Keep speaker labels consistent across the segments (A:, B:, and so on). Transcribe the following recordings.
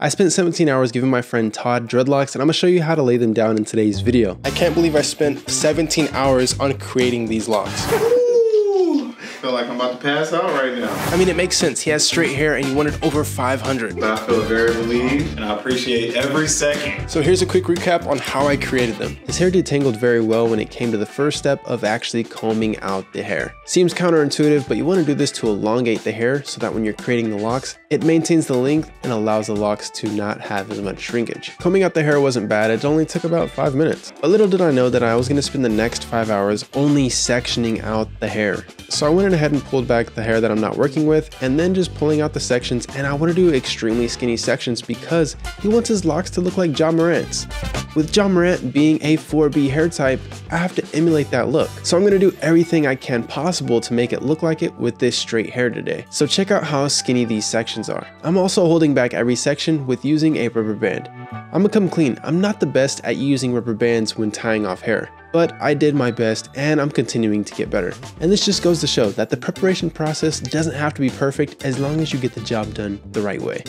A: I spent 17 hours giving my friend Todd dreadlocks, and I'm gonna show you how to lay them down in today's video. I can't believe I spent 17 hours on creating these locks.
B: I feel like I'm about to pass out right now.
A: I mean, it makes sense. He has straight hair and he wanted over 500.
B: But I feel very relieved and I appreciate every second.
A: So here's a quick recap on how I created them. His hair detangled very well when it came to the first step of actually combing out the hair. Seems counterintuitive, but you want to do this to elongate the hair so that when you're creating the locks, it maintains the length and allows the locks to not have as much shrinkage. Combing out the hair wasn't bad. It only took about 5 minutes. But little did I know that I was going to spend the next 5 hours only sectioning out the hair. So I went ahead and pulled back the hair that I'm not working with and then just pulling out the sections, and I want to do extremely skinny sections because he wants his locks to look like Ja Morant's. With Ja Morant being a 4B hair type, I have to emulate that look. So I'm going to do everything I can possible to make it look like it with this straight hair today. So check out how skinny these sections are. I'm also holding back every section with using a rubber band. I'm gonna come clean, I'm not the best at using rubber bands when tying off hair, but I did my best and I'm continuing to get better. And this just goes to show that the preparation process doesn't have to be perfect as long as you get the job done the right way.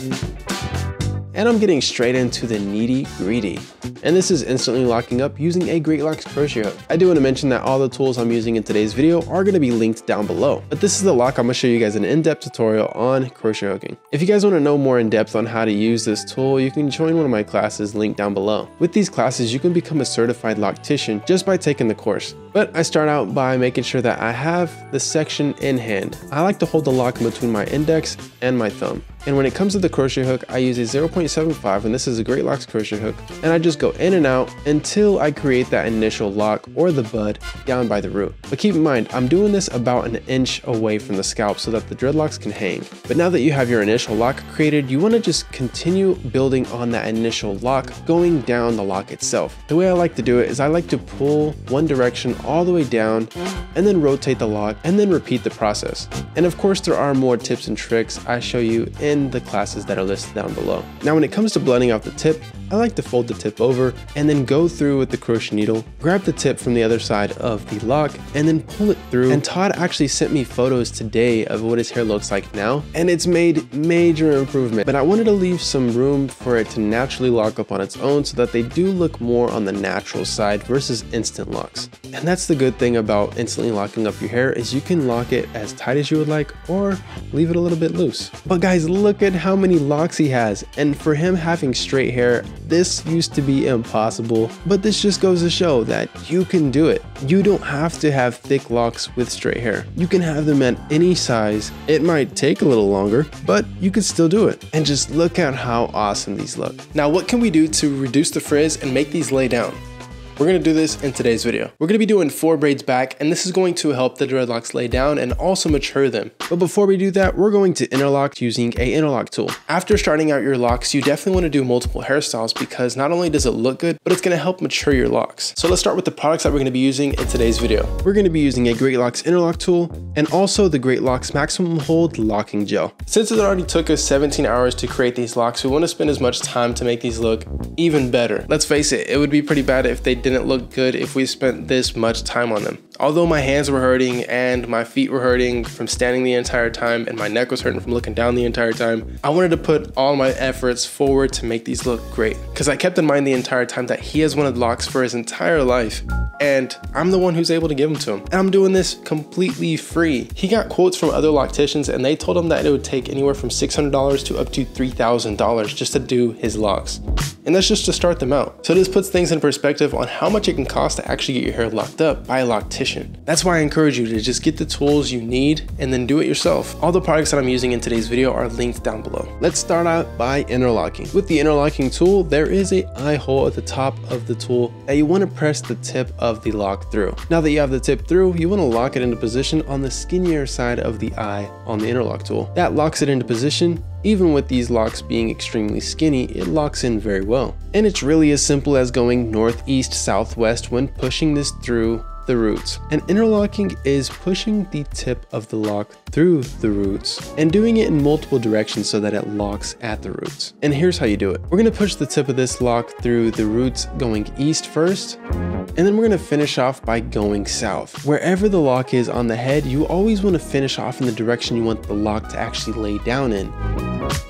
A: And I'm getting straight into the nitty-gritty. And this is instantly locking up using a DREADLOCK crochet hook. I do want to mention that all the tools I'm using in today's video are going to be linked down below. But this is the lock. I'm going to show you guys an in-depth tutorial on crochet hooking. If you guys want to know more in depth on how to use this tool, you can join one of my classes linked down below. With these classes, you can become a certified loctician just by taking the course. But I start out by making sure that I have the section in hand. I like to hold the lock in between my index and my thumb. And when it comes to the crochet hook, I use a 0.75, and this is a DREADLOCK crochet hook, and I just go in and out until I create that initial lock or the bud down by the root. But keep in mind, I'm doing this about an inch away from the scalp so that the dreadlocks can hang. But now that you have your initial lock created, you want to just continue building on that initial lock, going down the lock itself. The way I like to do it is I like to pull one direction all the way down and then rotate the lock and then repeat the process. And of course, there are more tips and tricks I show you in the classes that are listed down below. Now, when it comes to blending out the tip, I like to fold the tip over and then go through with the crochet needle, grab the tip from the other side of the lock and then pull it through. And Todd actually sent me photos today of what his hair looks like now, and it's made major improvement. But I wanted to leave some room for it to naturally lock up on its own so that they do look more on the natural side versus instant locks. And that's the good thing about instantly locking up your hair, is you can lock it as tight as you would like or leave it a little bit loose. But guys, look at how many locks he has. And for him having straight hair, this used to be impossible, but this just goes to show that you can do it. You don't have to have thick locks with straight hair. You can have them at any size. It might take a little longer, but you can still do it. And just look at how awesome these look. Now, what can we do to reduce the frizz and make these lay down? We're going to do this in today's video. We're going to be doing 4 braids back, and this is going to help the dreadlocks lay down and also mature them. But before we do that, we're going to interlock using a interlock tool. After starting out your locks, you definitely want to do multiple hairstyles because not only does it look good, but it's going to help mature your locks. So let's start with the products that we're going to be using in today's video. We're going to be using a DREADLOCK interlock tool and also the DREADLOCK maximum hold locking gel. Since it already took us 17 hours to create these locks, we want to spend as much time to make these look even better. Let's face it, it would be pretty bad if they didn't look good if we spent this much time on them. Although my hands were hurting and my feet were hurting from standing the entire time and my neck was hurting from looking down the entire time, I wanted to put all my efforts forward to make these look great. Because I kept in mind the entire time that he has wanted locks for his entire life, and I'm the one who's able to give them to him. And I'm doing this completely free. He got quotes from other locticians and they told him that it would take anywhere from $600 to up to $3,000 just to do his locks. And that's just to start them out. So this puts things in perspective on how much it can cost to actually get your hair locked up by a loctician. That's why I encourage you to just get the tools you need and then do it yourself. All the products that I'm using in today's video are linked down below. Let's start out by interlocking. With the interlocking tool, there is an eye hole at the top of the tool that you want to press the tip of the lock through. Now that you have the tip through, you want to lock it into position on the skinnier side of the eye on the interlock tool. That locks it into position. Even with these locks being extremely skinny, it locks in very well. And it's really as simple as going northeast, southwest when pushing this through the roots. And interlocking is pushing the tip of the lock through the roots and doing it in multiple directions so that it locks at the roots. And here's how you do it. We're going to push the tip of this lock through the roots going east first, and then we're going to finish off by going south. Wherever the lock is on the head, you always want to finish off in the direction you want the lock to actually lay down in.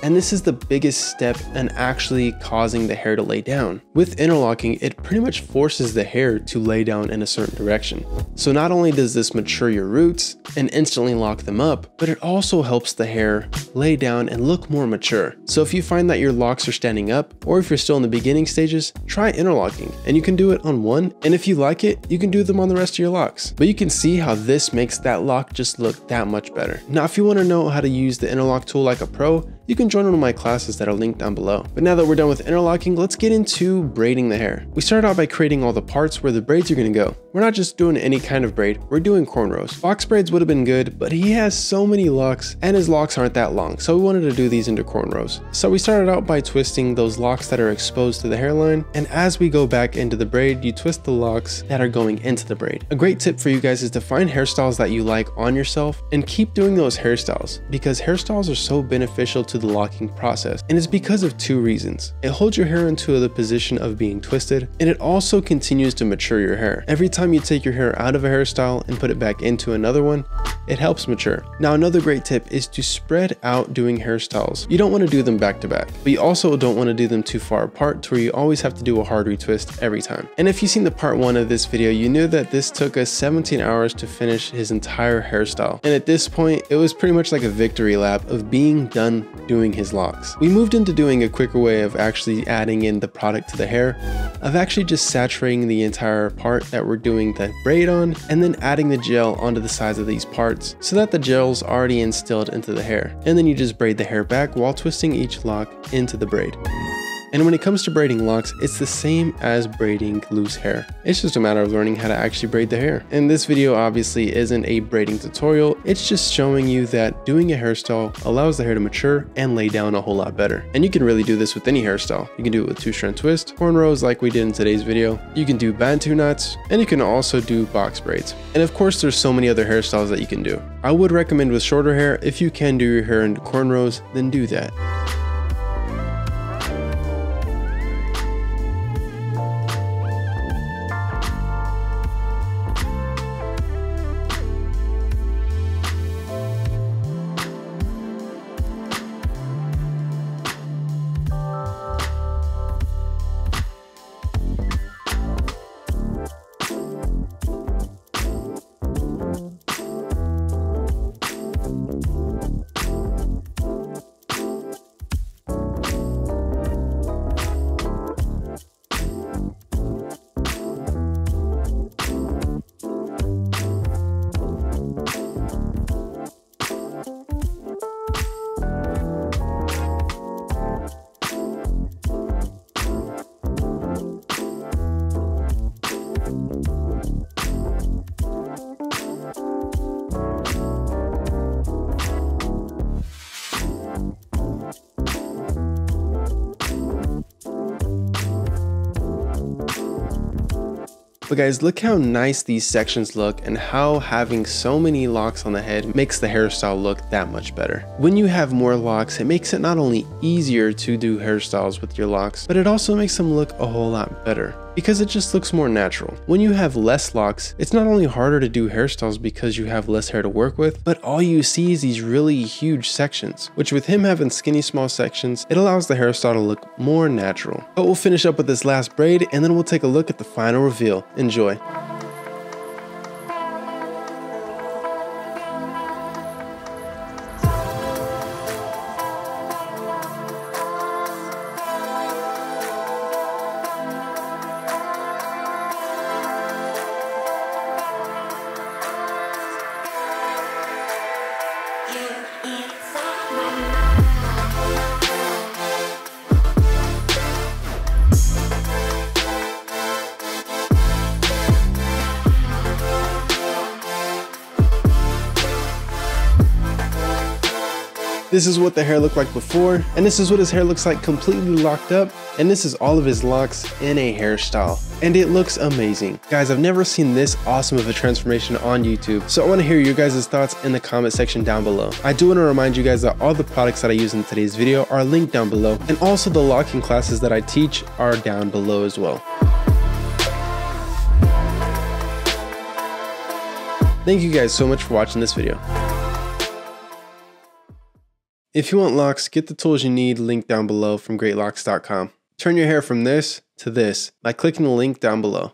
A: and this is the biggest step in actually causing the hair to lay down. With interlocking, it pretty much forces the hair to lay down in a certain direction. So not only does this mature your roots and instantly lock them up, but it also helps the hair lay down and look more mature. So if you find that your locks are standing up, or if you're still in the beginning stages, try interlocking, and you can do it on one, and if you like it, you can do them on the rest of your locks. But you can see how this makes that lock just look that much better. Now, if you want to know how to use the interlock tool like a pro, you can join one of my classes that are linked down below. But now that we're done with interlocking, let's get into braiding the hair. We started out by creating all the parts where the braids are going to go. We're not just doing any kind of braid, we're doing cornrows. Box braids would have been good, but he has so many locks and his locks aren't that long, so we wanted to do these into cornrows. So we started out by twisting those locks that are exposed to the hairline, and as we go back into the braid, you twist the locks that are going into the braid. A great tip for you guys is to find hairstyles that you like on yourself and keep doing those hairstyles, because hairstyles are so beneficial to the locking process, and it's because of two reasons. It holds your hair into the position of being twisted, and it also continues to mature your hair. Every time you take your hair out of a hairstyle and put it back into another one, it helps mature. Now, another great tip is to spread out doing hairstyles. You don't want to do them back to back, but you also don't want to do them too far apart to where you always have to do a hard retwist every time. And if you've seen the part 1 of this video, you knew that this took us 17 hours to finish his entire hairstyle. And at this point, it was pretty much like a victory lap of being done doing his locks. We moved into doing a quicker way of actually adding in the product to the hair, of actually just saturating the entire part that we're doing the braid on, and then adding the gel onto the sides of these parts so that the gel's already instilled into the hair. And then you just braid the hair back while twisting each lock into the braid. And when it comes to braiding locks, it's the same as braiding loose hair. It's just a matter of learning how to actually braid the hair. And this video obviously isn't a braiding tutorial, it's just showing you that doing a hairstyle allows the hair to mature and lay down a whole lot better. And you can really do this with any hairstyle. You can do it with 2-strand twist, cornrows like we did in today's video, you can do bantu knots, and you can also do box braids. And of course, there's so many other hairstyles that you can do. I would recommend with shorter hair, if you can do your hair into cornrows, then do that. But guys, look how nice these sections look and how having so many locks on the head makes the hairstyle look that much better. When you have more locks, it makes it not only easier to do hairstyles with your locks, but it also makes them look a whole lot better, because it just looks more natural. When you have less locks, it's not only harder to do hairstyles because you have less hair to work with, but all you see is these really huge sections, which with him having skinny small sections, it allows the hairstyle to look more natural. But we'll finish up with this last braid and then we'll take a look at the final reveal. Enjoy. This is what the hair looked like before, and this is what his hair looks like completely locked up, and this is all of his locks in a hairstyle. And it looks amazing. Guys, I've never seen this awesome of a transformation on YouTube, so I want to hear your guys' thoughts in the comment section down below. I do want to remind you guys that all the products that I use in today's video are linked down below, and also the locking classes that I teach are down below as well. Thank you guys so much for watching this video. If you want locks, get the tools you need linked down below from greatlocks.com. Turn your hair from this to this by clicking the link down below.